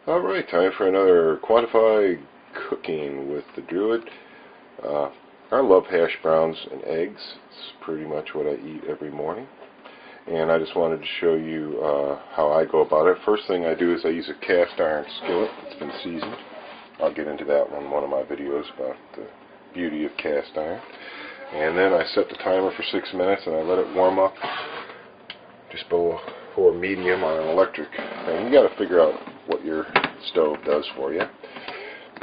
Alright, time for another Quantified cooking with the Druid. I love hash browns and eggs. It's pretty much what I eat every morning. And I just wanted to show you how I go about it. First thing I do is I use a cast iron skillet that's been seasoned. I'll get into that in one of my videos about the beauty of cast iron. And then I set the timer for 6 minutes and I let it warm up just before medium on an electric. And you got to figure out what your stove does for you.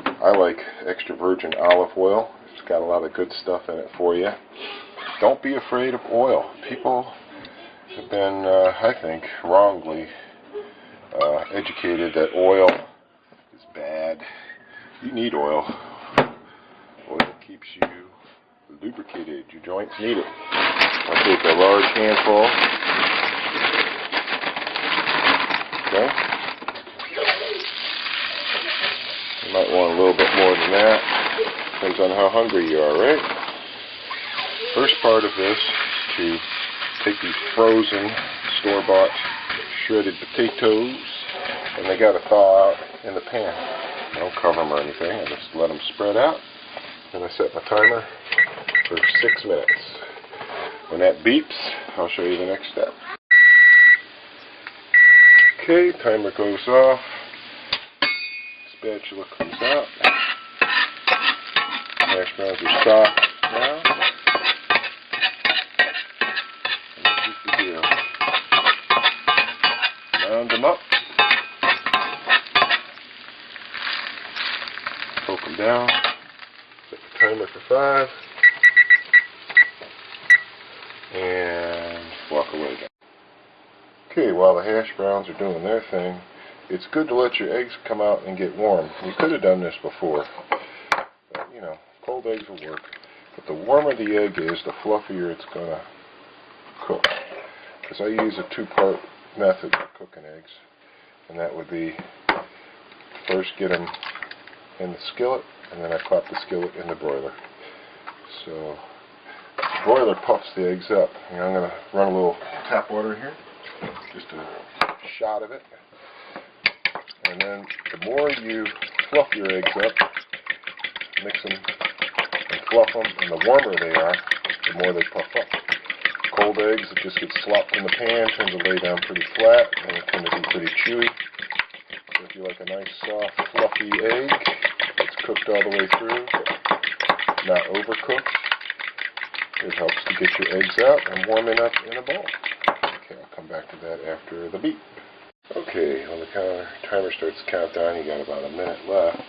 I like extra virgin olive oil. It's got a lot of good stuff in it for you. Don't be afraid of oil. People have been, I think, wrongly educated that oil is bad. You need oil. Oil keeps you lubricated. Your joints need it. I'll take a large handful. Okay. You might want a little bit more than that. Depends on how hungry you are, right? First part of this is to take these frozen, store-bought shredded potatoes, and they got to thaw out in the pan. I don't cover them or anything. I just let them spread out. And I set my timer for 6 minutes. When that beeps, I'll show you the next step. Okay, timer goes off. Spatula comes out. Hash browns are soft now. And this is the deal. Round them up. Poke them down. Set the timer for 5. And walk away again. Okay, while the hash browns are doing their thing, it's good to let your eggs come out and get warm. You could have done this before, but, you know, cold eggs will work. But the warmer the egg is, the fluffier it's going to cook. Because I use a 2-part method for cooking eggs, and that would be first get them in the skillet, and then I clap the skillet in the broiler. So the broiler puffs the eggs up. And I'm going to run a little tap water here, just a shot of it. And then the more you fluff your eggs up, mix them and fluff them, and the warmer they are, the more they puff up. Cold eggs, it just gets slopped in the pan, tend to lay down pretty flat, and they tend to be pretty chewy. So if you like a nice, soft, fluffy egg, it's cooked all the way through, but not overcooked, it helps to get your eggs out and warm enough in a bowl. Okay, I'll come back to that after the beep. Okay, when the timer starts to count down, you got about a minute left.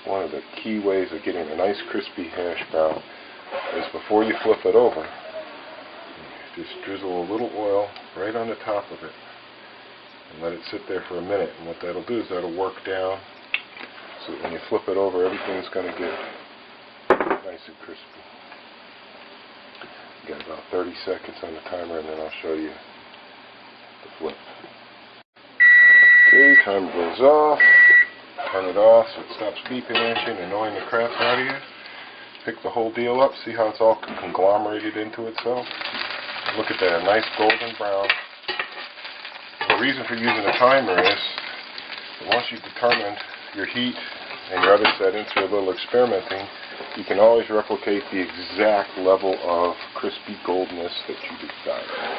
One of the key ways of getting a nice crispy hash brown is before you flip it over, just drizzle a little oil right on the top of it and let it sit there for a minute. And what that'll do is that'll work down so that when you flip it over, everything's going to get nice and crispy. You got about 30 seconds on the timer, and then I'll show you the flip. Okay, timer goes off. Turn it off so it stops beeping at you and annoying the crap out of you. Pick the whole deal up, see how it's all conglomerated into itself. Look at that, a nice golden brown. The reason for using a timer is that once you've determined your heat and your other settings through a little experimenting, you can always replicate the exact level of crispy goldness that you desire.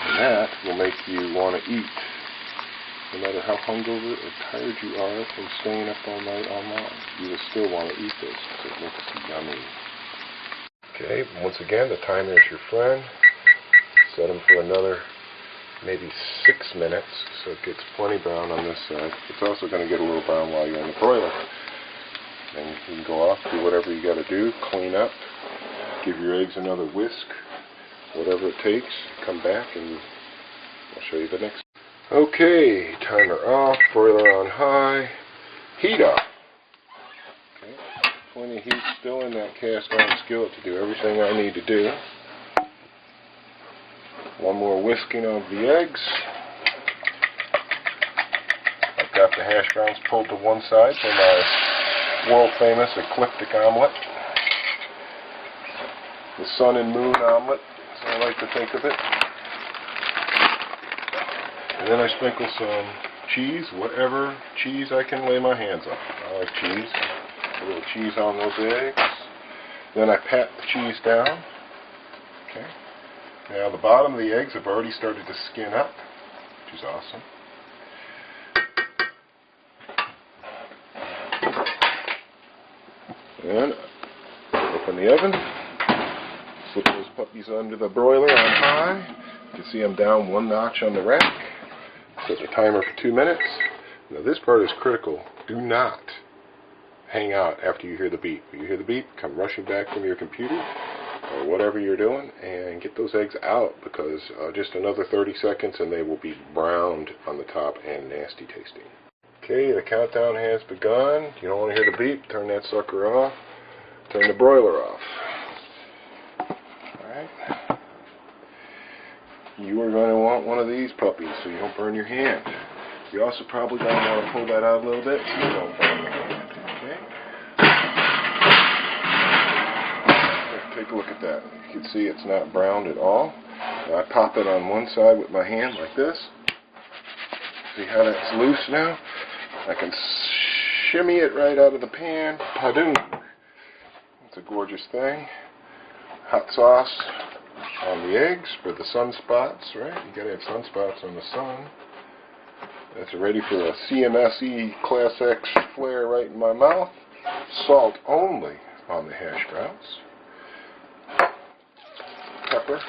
And that will make you want to eat. No matter how hungover or tired you are from staying up all night online, you will still want to eat this because it looks yummy. Okay, once again, the timer is your friend. Set them for another maybe 6 minutes so it gets plenty brown on this side. It's also going to get a little brown while you're in the broiler. Then you can go off, do whatever you got to do, clean up, give your eggs another whisk, whatever it takes. Come back and I'll show you the next. Okay, timer off, broiler on high, heat up. Okay, plenty of heat still in that cast iron skillet to do everything I need to do. One more whisking of the eggs. I've got the hash browns pulled to one side for my World Famous Ecliptic Omelet. The sun and moon omelet, as I like to think of it. And then I sprinkle some cheese, whatever cheese I can lay my hands on. I like cheese. A little cheese on those eggs. Then I pat the cheese down. Okay. Now the bottom of the eggs have already started to skin up, which is awesome. And open the oven. Slip those puppies under the broiler on high. You can see I'm down one notch on the rack. Set the timer for 2 minutes. Now this part is critical. Do not hang out after you hear the beep. When you hear the beep, come rushing back from your computer or whatever you're doing and get those eggs out, because just another 30 seconds and they will be browned on the top and nasty tasting. Okay, the countdown has begun. You don't want to hear the beep, turn that sucker off. Turn the broiler off. Alright. You are going to want one of these puppies so you don't burn your hand. You also probably going to want to pull that out a little bit so you don't burn your hand. Okay? Take a look at that. You can see it's not browned at all. Now I pop it on one side with my hand like this. See how that's loose now? I can shimmy it right out of the pan. Padoon! It's a gorgeous thing. Hot sauce on the eggs for the sunspots, right? You gotta have sunspots on the sun. That's ready for a CMSE Class X flare right in my mouth. Salt only on the hash browns. Pepper.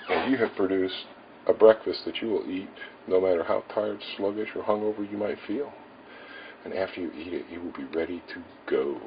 And you have produced a breakfast that you will eat no matter how tired, sluggish, or hungover you might feel. And after you eat it, you will be ready to go.